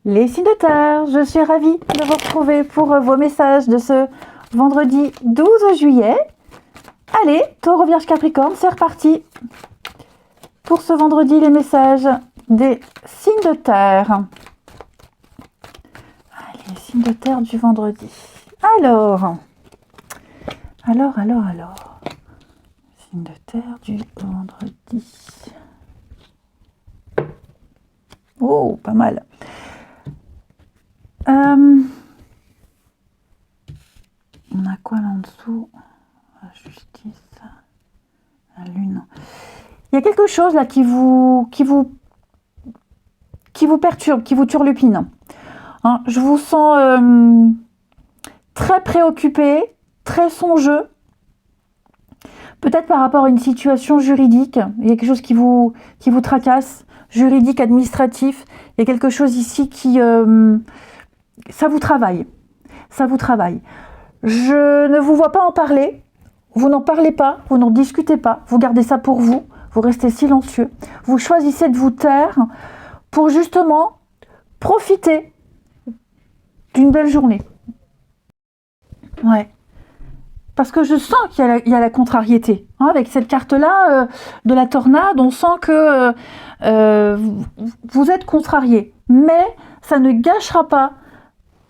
Les signes de terre, je suis ravie de vous retrouver pour vos messages de ce vendredi 12 juillet. Allez, Taureau, Vierge, Capricorne, c'est reparti pour ce vendredi, les messages des signes de terre. Allez, signes de terre du vendredi. Alors. Signes de terre du vendredi. Oh, pas mal. On a quoi là en dessous? La justice, la lune. Il y a quelque chose là qui vous perturbe, qui vous turlupine. Hein, je vous sens très préoccupé, très songeux. Peut-être par rapport à une situation juridique. Il y a quelque chose qui vous tracasse, juridique, administratif. Il y a quelque chose ici qui... ça vous travaille. Ça vous travaille. Je ne vous vois pas en parler. Vous n'en parlez pas, vous n'en discutez pas. Vous gardez ça pour vous. Vous restez silencieux. Vous choisissez de vous taire pour justement profiter d'une belle journée. Ouais. Parce que je sens qu'il y a la contrariété. Hein, avec cette carte-là de la tornade, on sent que vous êtes contrarié. Mais ça ne gâchera pas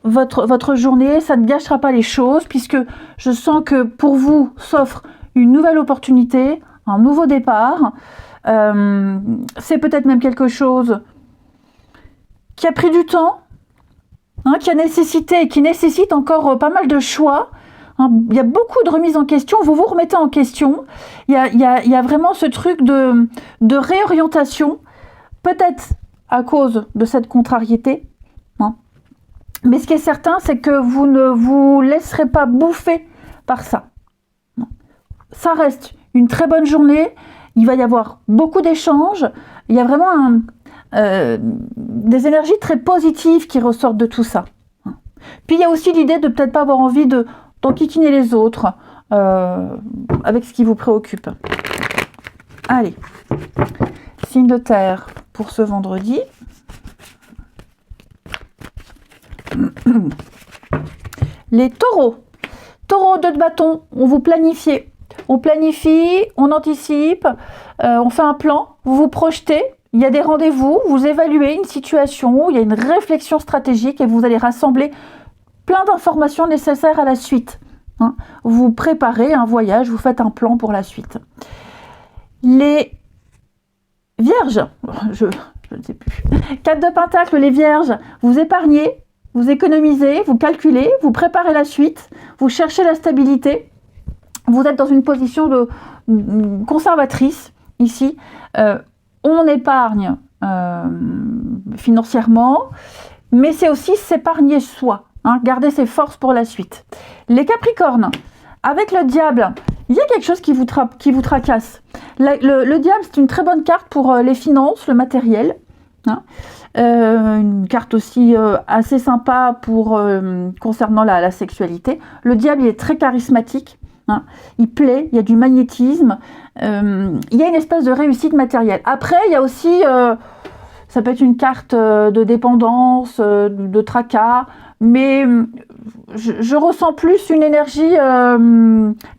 votre journée, ça ne gâchera pas les choses, puisque je sens que pour vous s'offre une nouvelle opportunité, un nouveau départ. C'est peut-être même quelque chose qui a pris du temps, hein, qui nécessite encore pas mal de choix. Hein, il y a beaucoup de remises en question, vous vous remettez en question. Il y a vraiment ce truc de réorientation, peut-être à cause de cette contrariété. Hein. Mais ce qui est certain, c'est que vous ne vous laisserez pas bouffer par ça. Ça reste une très bonne journée. Il va y avoir beaucoup d'échanges. Il y a vraiment des énergies très positives qui ressortent de tout ça. Puis il y a aussi l'idée de peut-être pas avoir envie d'enquiquiner les autres avec ce qui vous préoccupe. Allez, signe de terre pour ce vendredi. Les taureaux. Taureau, 2 de bâton, on vous planifie. On planifie, on anticipe, on fait un plan, vous vous projetez, il y a des rendez-vous, vous évaluez une situation, il y a une réflexion stratégique et vous allez rassembler plein d'informations nécessaires à la suite. Hein. Vous préparez un voyage, vous faites un plan pour la suite. Les vierges, je ne sais plus. 4 de pentacle, les vierges, vous épargnez, vous économisez, vous calculez, vous préparez la suite, vous cherchez la stabilité. Vous êtes dans une position de conservatrice ici. On épargne financièrement, mais c'est aussi s'épargner soi. Hein, garder ses forces pour la suite. Les capricornes, avec le diable, il y a quelque chose qui vous tracasse. Le diable, c'est une très bonne carte pour les finances, le matériel. Hein. Une carte aussi assez sympa pour concernant la sexualité. Le diable, il est très charismatique. Hein. Il plaît, il y a du magnétisme. Il y a une espèce de réussite matérielle. Après, il y a aussi... ça peut être une carte de dépendance, de tracas. Mais je ressens plus une énergie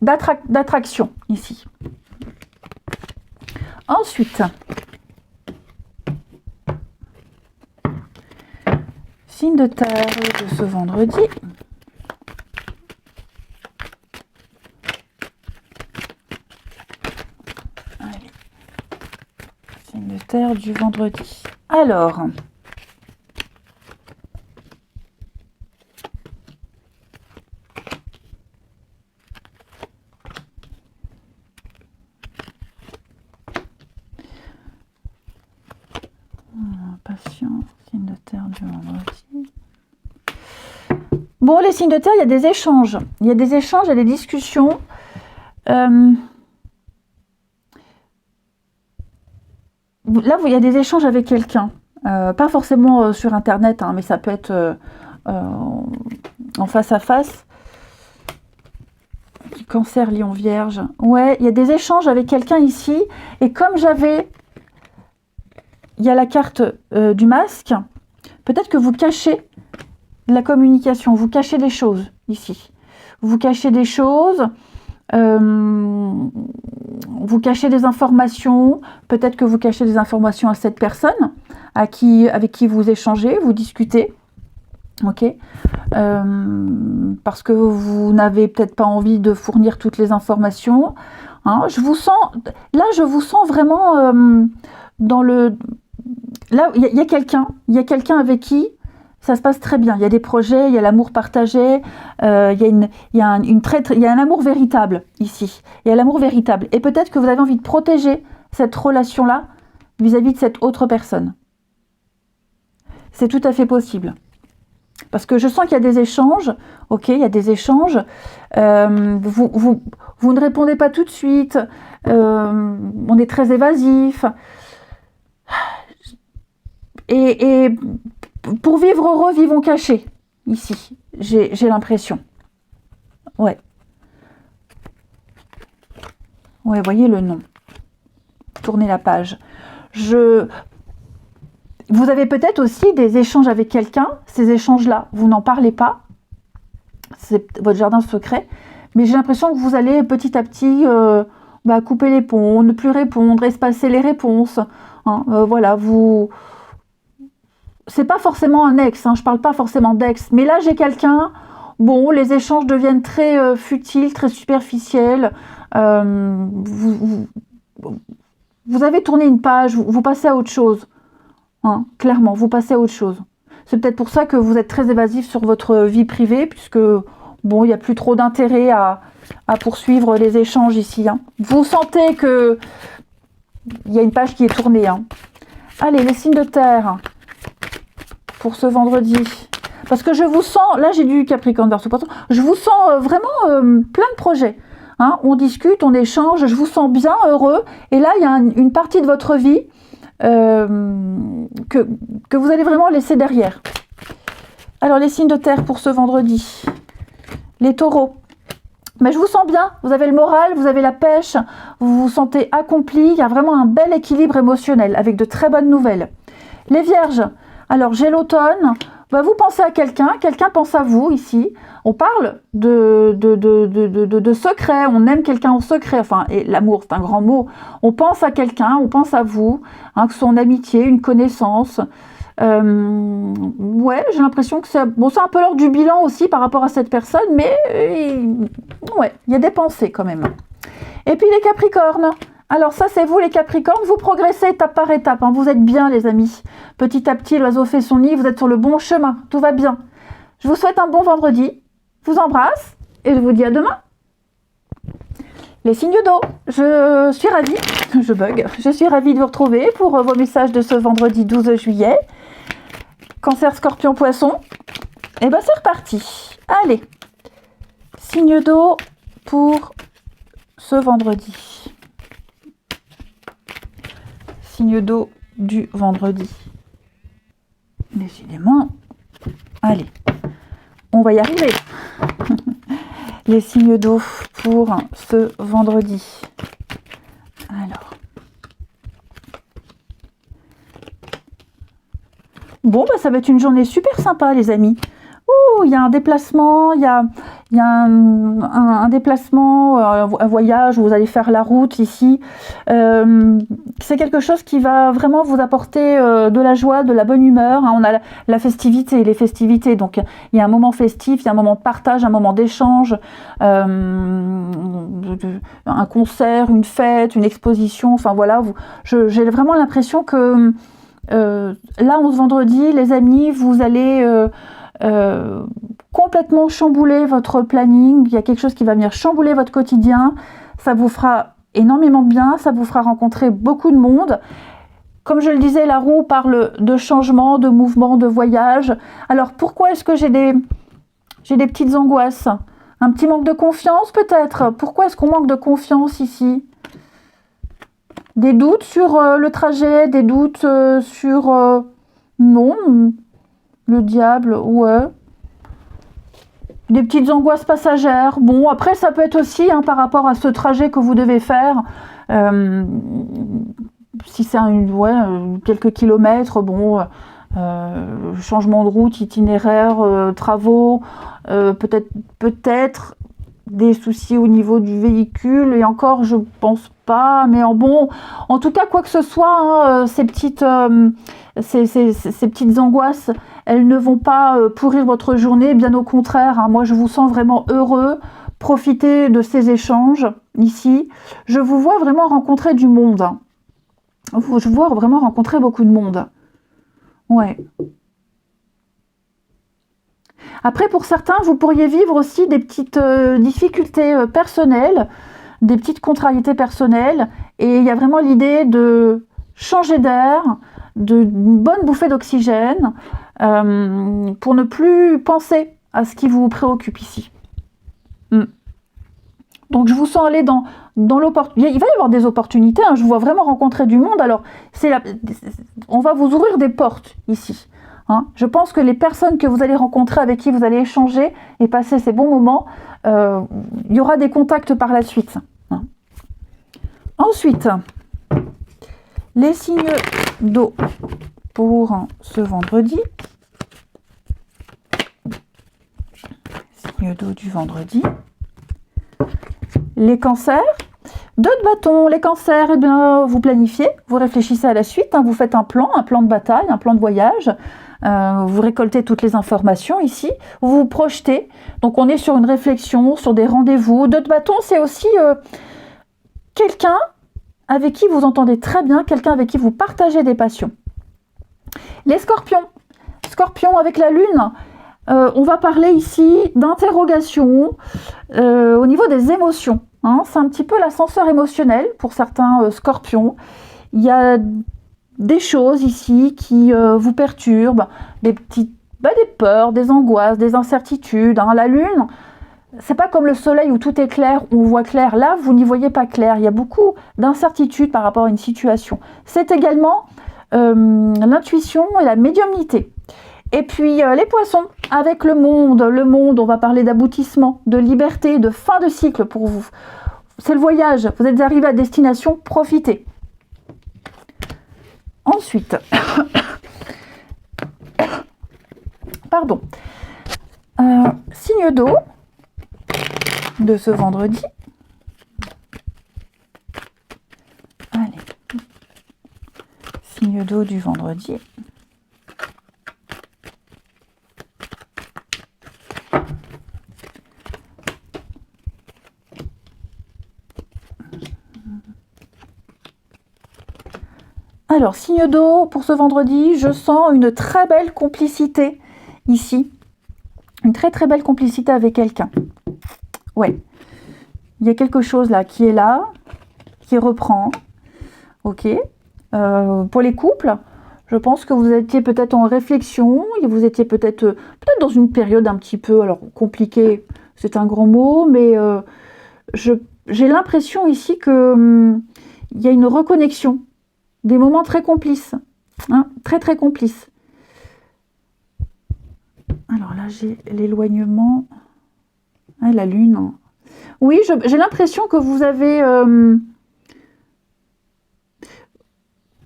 d'attraction ici. Ensuite, signe de terre de ce vendredi. Allez. Signe de terre du vendredi. Alors... Patience, signe de terre du vendredi. Bon, les signes de terre, il y a des échanges. Il y a des échanges, il y a des discussions. Là, il y a des échanges avec quelqu'un. Pas forcément sur Internet, hein, mais ça peut être en face à face. Cancer, Lion, Vierge. Ouais, il y a des échanges avec quelqu'un ici. Et comme il y a la carte du masque, Peut-être que vous cachez la communication, vous cachez des choses ici. Vous cachez des choses, vous cachez des informations, peut-être que vous cachez des informations à cette personne avec qui vous échangez, vous discutez. Ok, parce que vous n'avez peut-être pas envie de fournir toutes les informations. Hein, je vous sens vraiment dans le... Là, il y a quelqu'un avec qui ça se passe très bien. Il y a des projets, il y a l'amour partagé, il y a un amour véritable ici. Il y a l'amour véritable. Et peut-être que vous avez envie de protéger cette relation-là vis-à-vis de cette autre personne. C'est tout à fait possible. Parce que je sens qu'il y a des échanges, ok, il y a des échanges, vous ne répondez pas tout de suite, on est très évasif, et pour vivre heureux, vivons cachés, ici, j'ai l'impression. Ouais. Ouais, voyez le nom. Tournez la page. Vous avez peut-être aussi des échanges avec quelqu'un, ces échanges-là, vous n'en parlez pas, c'est votre jardin secret, mais j'ai l'impression que vous allez petit à petit couper les ponts, ne plus répondre, espacer les réponses. Hein, voilà, c'est pas forcément un ex, hein, je parle pas forcément d'ex, mais là j'ai quelqu'un, bon, les échanges deviennent très futiles, très superficiels, vous avez tourné une page, vous passez à autre chose. Hein, clairement, vous passez à autre chose. C'est peut-être pour ça que vous êtes très évasif sur votre vie privée, puisque, bon, il n'y a plus trop d'intérêt à poursuivre les échanges ici. Hein. Vous sentez que il y a une page qui est tournée. Hein. Allez, les signes de terre pour ce vendredi. Parce que je vous sens, là j'ai du Capricorne Verseau Poisson, je vous sens vraiment plein de projets. Hein. On discute, on échange, je vous sens bien heureux. Et là, il y a une partie de votre vie que vous allez vraiment laisser derrière. Alors les signes de terre pour ce vendredi, les taureaux, mais je vous sens bien, vous avez le moral, vous avez la pêche, vous vous sentez accompli, il y a vraiment un bel équilibre émotionnel avec de très bonnes nouvelles. Les vierges, alors j'ai l'automne, vous pensez à quelqu'un pense à vous ici. On parle de secret, on aime quelqu'un en secret, enfin, et l'amour c'est un grand mot. On pense à quelqu'un, on pense à vous, hein, que ce soit en amitié, une connaissance. Ouais, j'ai l'impression que c'est un peu l'heure du bilan aussi par rapport à cette personne, mais ouais, il y a des pensées quand même. Et puis les Capricornes. Alors ça c'est vous les Capricornes, vous progressez étape par étape, hein, vous êtes bien les amis. Petit à petit l'oiseau fait son nid, vous êtes sur le bon chemin, tout va bien. Je vous souhaite un bon vendredi, je vous embrasse et je vous dis à demain. Les signes d'eau, je suis ravie de vous retrouver pour vos messages de ce vendredi 12 juillet. Cancer, Scorpion, Poisson, et c'est reparti. Allez, signe d'eau pour ce vendredi. Signe d'eau du vendredi. Décidément. Allez, on va y arriver. Les signes d'eau pour ce vendredi. Alors. Bon, ça va être une journée super sympa, les amis. Oh, il y a un déplacement, il y a un déplacement, un voyage où vous allez faire la route ici. C'est quelque chose qui va vraiment vous apporter de la joie, de la bonne humeur. Hein. On a la festivité, les festivités. Donc, il y a un moment festif, il y a un moment de partage, un moment d'échange, un concert, une fête, une exposition. Enfin, voilà, j'ai vraiment l'impression que là, on se vendredi, les amis, vous allez... complètement chambouler votre planning, il y a quelque chose qui va venir chambouler votre quotidien, ça vous fera énormément de bien, ça vous fera rencontrer beaucoup de monde. Comme je le disais, la roue parle de changement, de mouvement, de voyage. Alors pourquoi est-ce que j'ai des petites angoisses? Un petit manque de confiance peut-être? Pourquoi est-ce qu'on manque de confiance ici? Des doutes sur le trajet, des doutes sur... non, le diable, ouais. Des petites angoisses passagères. Bon, après, ça peut être aussi par rapport à ce trajet que vous devez faire. Si c'est quelques kilomètres, bon, changement de route, itinéraire, travaux, peut-être des soucis au niveau du véhicule, et encore je pense pas, mais bon, en tout cas quoi que ce soit, hein, ces petites angoisses, elles ne vont pas pourrir votre journée, bien au contraire, hein. Moi je vous sens vraiment heureux, profitez de ces échanges ici, je vous vois vraiment rencontrer du monde, hein. Je vous vois vraiment rencontrer beaucoup de monde, ouais. Après, pour certains, vous pourriez vivre aussi des petites difficultés personnelles, des petites contrariétés personnelles, et il y a vraiment l'idée de changer d'air, d'une bonne bouffée d'oxygène, pour ne plus penser à ce qui vous préoccupe ici. Donc je vous sens aller dans l'opportunité. Il va y avoir des opportunités, hein, je vous vois vraiment rencontrer du monde, alors on va vous ouvrir des portes ici. Hein. Je pense que les personnes que vous allez rencontrer, avec qui vous allez échanger et passer ces bons moments, il y aura des contacts par la suite. Hein. Ensuite, les signes d'eau pour ce vendredi. Signes d'eau du vendredi. Les cancers. 2 de bâton, les cancers, eh bien, vous planifiez, vous réfléchissez à la suite, hein, vous faites un plan de bataille, un plan de voyage, vous récoltez toutes les informations ici, vous vous projetez, donc on est sur une réflexion, sur des rendez-vous. 2 de bâton, c'est aussi quelqu'un avec qui vous entendez très bien, quelqu'un avec qui vous partagez des passions. Les scorpions, avec la lune, on va parler ici d'interrogation au niveau des émotions. Hein, c'est un petit peu l'ascenseur émotionnel pour certains scorpions. Il y a des choses ici qui vous perturbent, des peurs, des angoisses, des incertitudes. Hein. La lune, c'est pas comme le soleil où tout est clair, où on voit clair. Là, vous n'y voyez pas clair. Il y a beaucoup d'incertitudes par rapport à une situation. C'est également l'intuition et la médiumnité. Et puis les poissons, avec le monde, on va parler d'aboutissement, de liberté, de fin de cycle pour vous. C'est le voyage, vous êtes arrivé à destination, profitez. Ensuite, pardon, signe d'eau de ce vendredi. Allez, signe d'eau du vendredi. Alors, signe d'eau, pour ce vendredi, je sens une très belle complicité ici. Une très très belle complicité avec quelqu'un. Ouais. Il y a quelque chose là, qui reprend. Ok. Pour les couples, je pense que vous étiez peut-être en réflexion, et vous étiez peut-être dans une période un petit peu, alors compliquée, c'est un grand mot, mais j'ai l'impression ici que il y a une reconnexion. Des moments très complices, hein, très très complices. Alors là, j'ai l'éloignement, ah, la lune. Hein. Oui, j'ai l'impression que vous avez...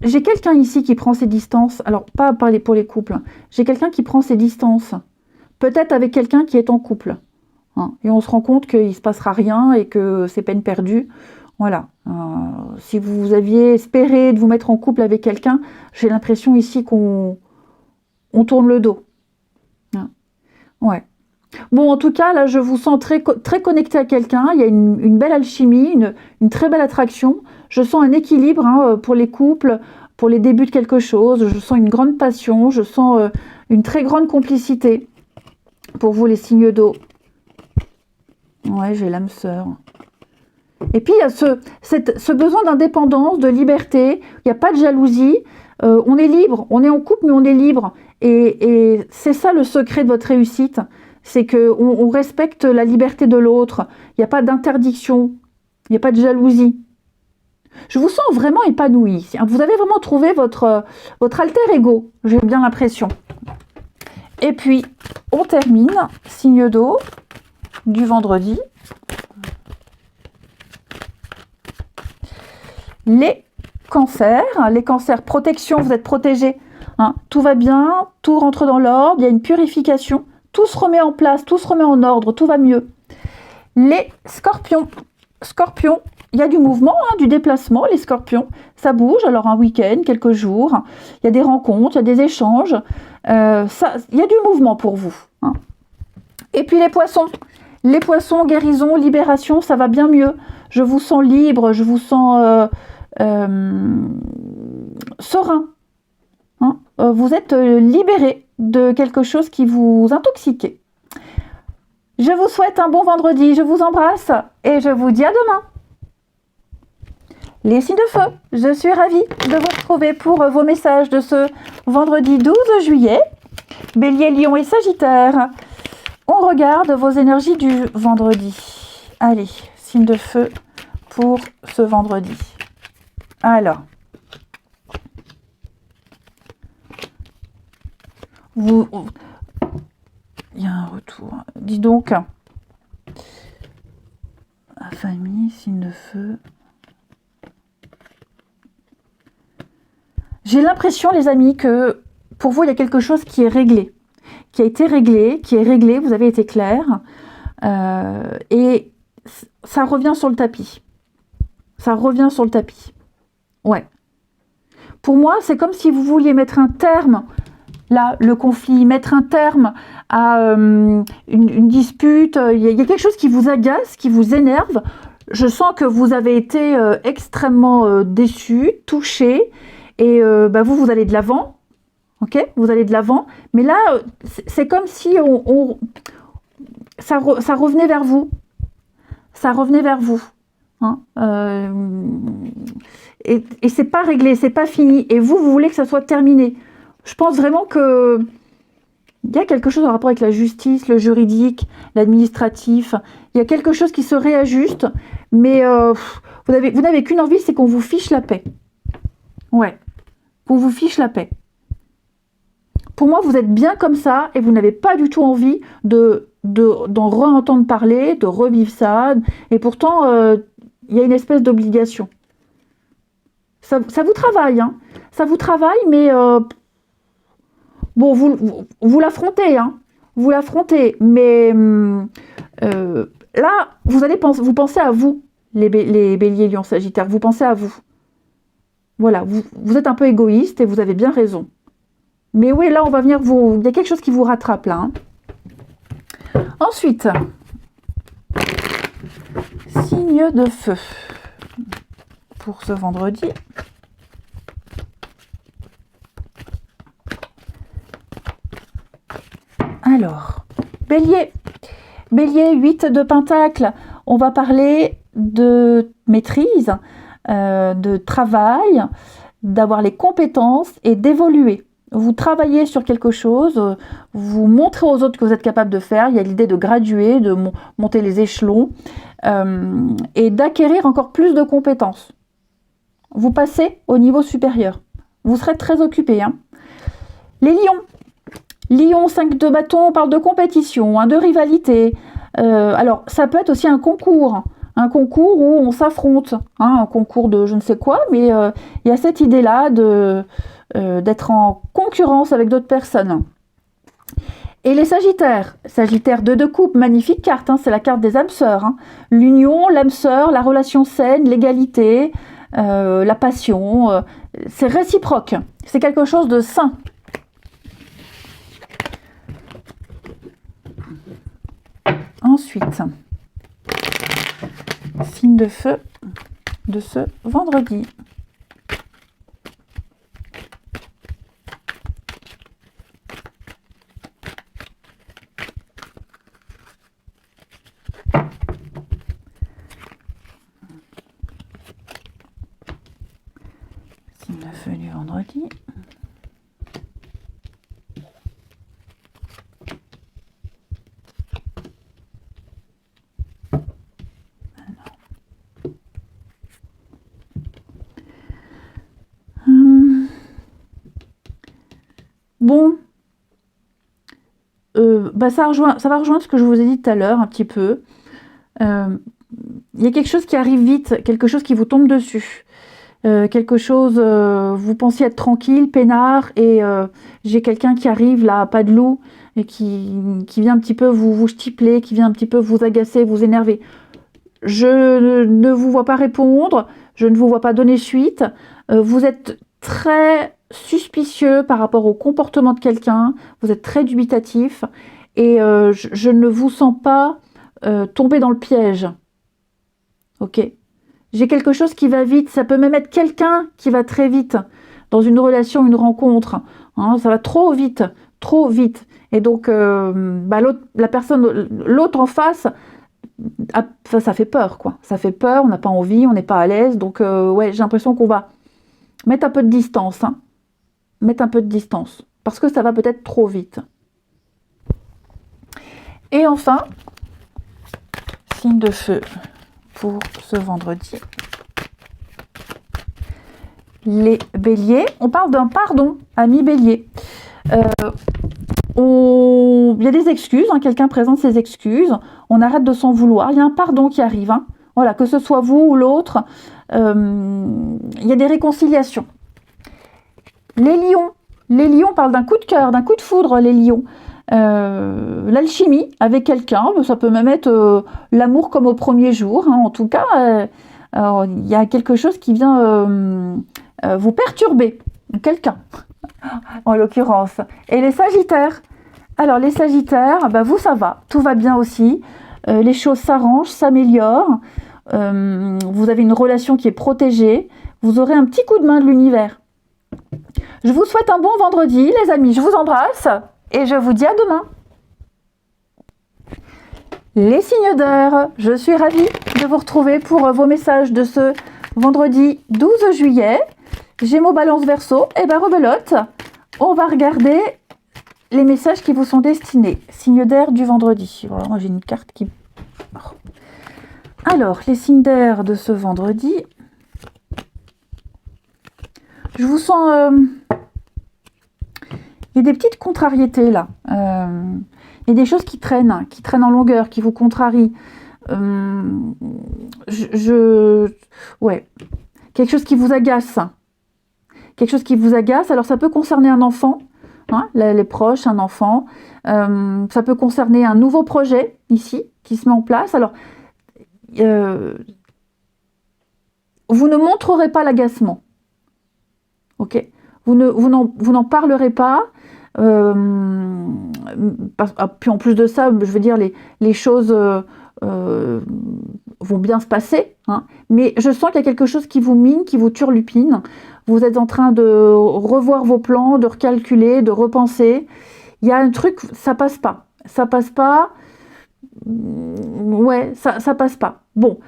J'ai quelqu'un ici qui prend ses distances, alors pas pour les couples, hein. J'ai quelqu'un qui prend ses distances, peut-être avec quelqu'un qui est en couple. Hein, et on se rend compte qu'il ne se passera rien et que c'est peine perdue. Voilà. Si vous aviez espéré de vous mettre en couple avec quelqu'un, j'ai l'impression ici qu'on tourne le dos. Ouais. Bon, en tout cas, là, je vous sens très, très connecté à quelqu'un. Il y a une belle alchimie, une très belle attraction. Je sens un équilibre, hein, pour les couples, pour les débuts de quelque chose. Je sens une grande passion. Je sens une très grande complicité pour vous, les signes d'eau. Ouais, j'ai l'âme sœur. Et puis, il y a ce besoin d'indépendance, de liberté. Il n'y a pas de jalousie. On est libre. On est en couple, mais on est libre. Et c'est ça le secret de votre réussite. C'est qu'on respecte la liberté de l'autre. Il n'y a pas d'interdiction. Il n'y a pas de jalousie. Je vous sens vraiment épanoui. Vous avez vraiment trouvé votre alter ego. J'ai bien l'impression. Et puis, on termine. Signe d'eau du vendredi. Les cancers, protection, vous êtes protégés hein. Tout va bien, tout rentre dans l'ordre, il y a une purification, tout se remet en place, tout se remet en ordre, tout va mieux. Les scorpions, il y a du mouvement, hein, du déplacement, les scorpions, ça bouge, alors un week-end, quelques jours, il y a des rencontres, il y a des échanges, il y a du mouvement pour vous, hein. Et puis les poissons, guérison, libération, ça va bien mieux, je vous sens libre, je vous sens serein, hein. Vous êtes libéré de quelque chose qui vous intoxiquait. Je vous souhaite un bon vendredi, je vous embrasse et je vous dis à demain. Les signes de feu, je suis ravie de vous retrouver pour vos messages de ce vendredi 12 juillet. Bélier, Lion et Sagittaire, on regarde vos énergies du vendredi. Allez, signes de feu pour ce vendredi. Alors, il y a un retour. Dis donc, la famille, signe de feu. J'ai l'impression, les amis, que pour vous, il y a quelque chose qui est réglé, qui a été réglé, qui est réglé, vous avez été clair, et ça revient sur le tapis. Ça revient sur le tapis. Ouais. Pour moi, c'est comme si vous vouliez mettre un terme, là, le conflit, mettre un terme à une dispute. Il y a quelque chose qui vous agace, qui vous énerve. Je sens que vous avez été extrêmement déçu, touché, et vous allez de l'avant, ok? Vous allez de l'avant, mais là, c'est comme si ça revenait vers vous. Ça revenait vers vous. Hein, et c'est pas réglé, c'est pas fini. Et vous voulez que ça soit terminé. Je pense vraiment que il y a quelque chose en rapport avec la justice, le juridique, l'administratif. Il y a quelque chose qui se réajuste, mais vous n'avez qu'une envie, c'est qu'on vous fiche la paix. Ouais, qu'on vous fiche la paix. Pour moi, vous êtes bien comme ça et vous n'avez pas du tout envie d'en re-entendre parler, de revivre ça. Et pourtant, il y a une espèce d'obligation. Ça vous travaille, hein. Ça vous travaille, mais bon, vous l'affrontez, hein. Vous l'affrontez, mais là, vous pensez à vous, les béliers, lions, sagittaires. Vous pensez à vous. Voilà, vous êtes un peu égoïste et vous avez bien raison. Mais oui, là, on va venir vous... Il y a quelque chose qui vous rattrape, là, hein. Ensuite, signe de feu pour ce vendredi. Alors, Bélier, 8 de Pentacle, on va parler de maîtrise, de travail, d'avoir les compétences et d'évoluer. Vous travaillez sur quelque chose, vous montrez aux autres que vous êtes capable de faire. Il y a l'idée de graduer, de monter les échelons et d'acquérir encore plus de compétences. Vous passez au niveau supérieur. Vous serez très occupé, hein. Les lions, 5 de bâton, on parle de compétition, hein, de rivalité. Alors, ça peut être aussi un concours où on s'affronte, hein, un concours de je ne sais quoi, mais il y a cette idée-là d'être en concurrence avec d'autres personnes. Et les Sagittaires 2 de coupe, magnifique carte, hein, c'est la carte des âmes sœurs, hein. L'union, l'âme sœur, la relation saine, l'égalité, la passion, c'est réciproque, c'est quelque chose de sain. Ensuite, signe de feu de ce vendredi. Signe de feu du vendredi. Bon, ça va rejoindre ce que je vous ai dit tout à l'heure, un petit peu. Il y a quelque chose qui arrive vite, quelque chose qui vous tombe dessus. quelque chose, vous pensiez être tranquille, peinard, et j'ai quelqu'un qui arrive là, à pas de loup, et qui vient un petit peu vous stipuler, qui vient un petit peu vous agacer, vous énerver. Je ne vous vois pas répondre, je ne vous vois pas donner suite. Vous êtes très suspicieux par rapport au comportement de quelqu'un, vous êtes très dubitatif, et je ne vous sens pas tomber dans le piège. Ok? J'ai quelque chose qui va vite, ça peut même être quelqu'un qui va très vite dans une relation, une rencontre. Hein, ça va trop vite, trop vite. Et donc, l'autre en face, ça fait peur, quoi. Ça fait peur, on n'a pas envie, on n'est pas à l'aise. Donc, ouais, j'ai l'impression qu'on va mettre un peu de distance. Hein. Mettre un peu de distance. Parce que ça va peut-être trop vite. Et enfin, signe de feu pour ce vendredi. Les béliers, on parle d'un pardon, ami bélier. Il y a des excuses, hein, quelqu'un présente ses excuses, on arrête de s'en vouloir, il y a un pardon qui arrive. Hein. Voilà, que ce soit vous ou l'autre, il y a des réconciliations. Les lions parlent d'un coup de cœur, d'un coup de foudre, les lions. L'alchimie avec quelqu'un, ça peut même être l'amour comme au premier jour. Hein. En tout cas, il y a quelque chose qui vient vous perturber, quelqu'un, en l'occurrence. Et les sagittaires, alors les sagittaires, vous ça va, tout va bien aussi. Les choses s'arrangent, s'améliorent. Vous avez une relation qui est protégée. Vous aurez un petit coup de main de l'univers. Je vous souhaite un bon vendredi, les amis. Je vous embrasse. Et je vous dis à demain. Les signes d'air, je suis ravie de vous retrouver pour vos messages de ce vendredi 12 juillet. Gémeaux, Balance, Verseau, et rebelote. On va regarder les messages qui vous sont destinés. Signes d'air du vendredi. Voilà, moi j'ai une carte qui... Alors, les signes d'air de ce vendredi. Je vous sens... Il y a des petites contrariétés là. Il y a des choses qui traînent en longueur, qui vous contrarient. Ouais. Quelque chose qui vous agace. Quelque chose qui vous agace. Alors ça peut concerner un enfant, hein, les proches, un enfant. Ça peut concerner un nouveau projet ici qui se met en place. Alors, vous ne montrerez pas l'agacement. Ok ? Vous n'en parlerez pas. Puis en plus de ça, je veux dire, les choses vont bien se passer. Hein, mais je sens qu'il y a quelque chose qui vous mine, qui vous turlupine. Vous êtes en train de revoir vos plans, de recalculer, de repenser. Il y a un truc, ça passe pas. Ça passe pas. Ouais, ça passe pas. Bon,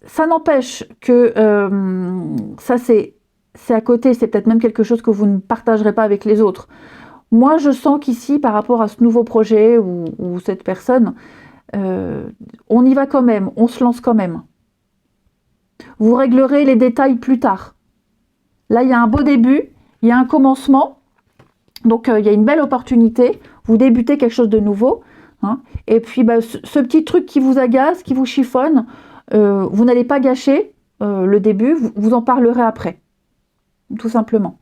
ça n'empêche que ça c'est à côté, c'est peut-être même quelque chose que vous ne partagerez pas avec les autres. Moi, je sens qu'ici, par rapport à ce nouveau projet ou cette personne, on y va quand même, on se lance quand même. Vous réglerez les détails plus tard. Là, il y a un beau début, il y a un commencement, donc il y a une belle opportunité. Vous débutez quelque chose de nouveau. Hein, et puis, ce petit truc qui vous agace, qui vous chiffonne, vous n'allez pas gâcher le début, vous en parlerez après. Tout simplement.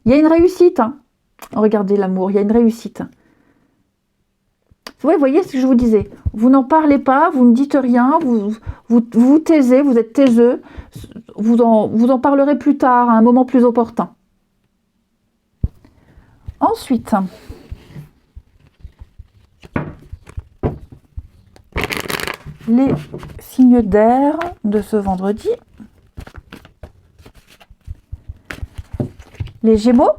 Il y a une réussite. Hein. Regardez l'amour, il y a une réussite. Vous voyez ce que je vous disais. Vous n'en parlez pas, vous ne dites rien, vous taisez, vous êtes taiseux. Vous en parlerez plus tard, à un moment plus opportun. Ensuite, les signes d'air de ce vendredi. Les Gémeaux.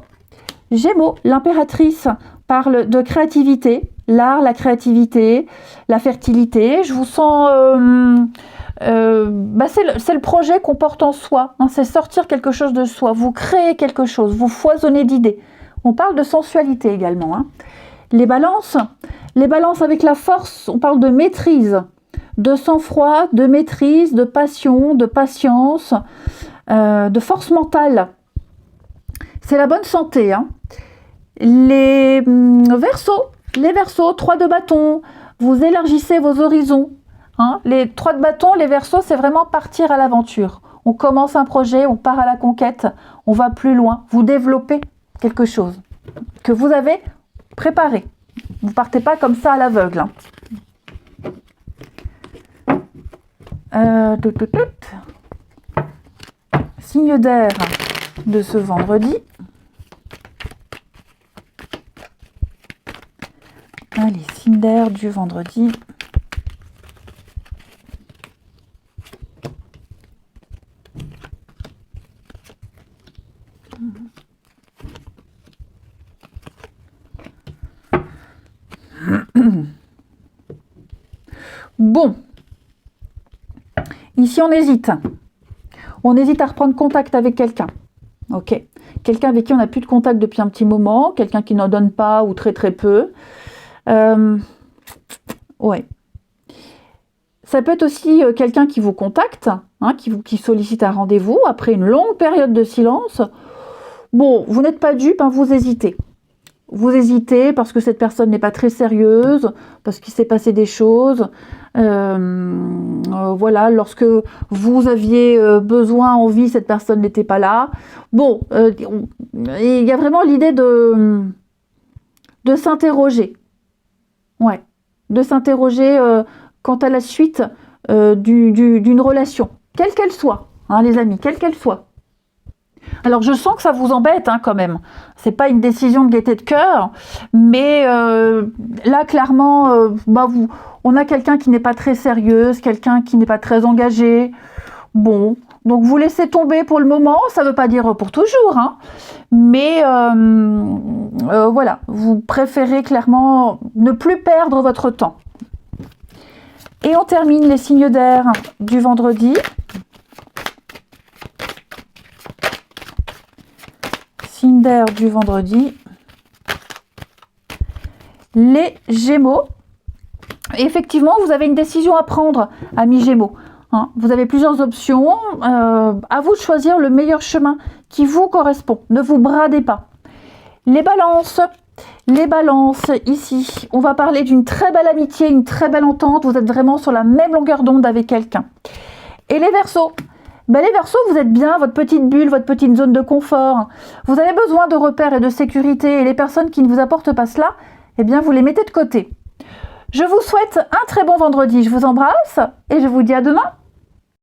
Gémeaux, l'impératrice parle de créativité, l'art, la créativité, la fertilité. Je vous sens... c'est le projet qu'on porte en soi. Hein, c'est sortir quelque chose de soi. Vous créez quelque chose, vous foisonnez d'idées. On parle de sensualité également. Hein. Les balances avec la force, on parle de maîtrise, de sang-froid, de maîtrise, de passion, de patience, de force mentale. C'est la bonne santé. Hein. Les Verseaux, 3 de bâton, vous élargissez vos horizons. Hein. Les 3 de bâton, les Verseaux, c'est vraiment partir à l'aventure. On commence un projet, on part à la conquête, on va plus loin. Vous développez quelque chose que vous avez préparé. Vous ne partez pas comme ça à l'aveugle. Signe d'air de ce vendredi. Allez, signe d'air du vendredi. Bon. Ici, on hésite. On hésite à reprendre contact avec quelqu'un. Ok. Quelqu'un avec qui on n'a plus de contact depuis un petit moment. Quelqu'un qui n'en donne pas ou très très peu. Ouais. Ça peut être aussi quelqu'un qui vous contacte, hein, qui sollicite un rendez-vous après une longue période de silence. Bon, vous n'êtes pas dupe, hein, vous hésitez. Vous hésitez parce que cette personne n'est pas très sérieuse, parce qu'il s'est passé des choses. Voilà, lorsque vous aviez besoin, envie, cette personne n'était pas là. Bon, il y a vraiment l'idée de s'interroger. Ouais, de s'interroger quant à la suite d'une relation, quelle qu'elle soit, hein, les amis, quelle qu'elle soit. Alors je sens que ça vous embête hein, quand même. C'est pas une décision de gaieté de cœur, mais là clairement, on a quelqu'un qui n'est pas très sérieuse, quelqu'un qui n'est pas très engagé. Bon, donc vous laissez tomber pour le moment. Ça ne veut pas dire pour toujours, hein, mais voilà, vous préférez clairement ne plus perdre votre temps. Et on termine les signes d'air du vendredi. Signe d'air du vendredi. Les Gémeaux. Effectivement, vous avez une décision à prendre, amis Gémeaux. Hein, vous avez plusieurs options. À vous de choisir le meilleur chemin qui vous correspond. Ne vous bradez pas. Les balances. Les balances, ici, on va parler d'une très belle amitié, une très belle entente. Vous êtes vraiment sur la même longueur d'onde avec quelqu'un. Et les Verseaux. Ben les Verseaux, vous êtes bien, votre petite bulle, votre petite zone de confort. Vous avez besoin de repères et de sécurité. Et les personnes qui ne vous apportent pas cela, eh bien, vous les mettez de côté. Je vous souhaite un très bon vendredi. Je vous embrasse et je vous dis à demain.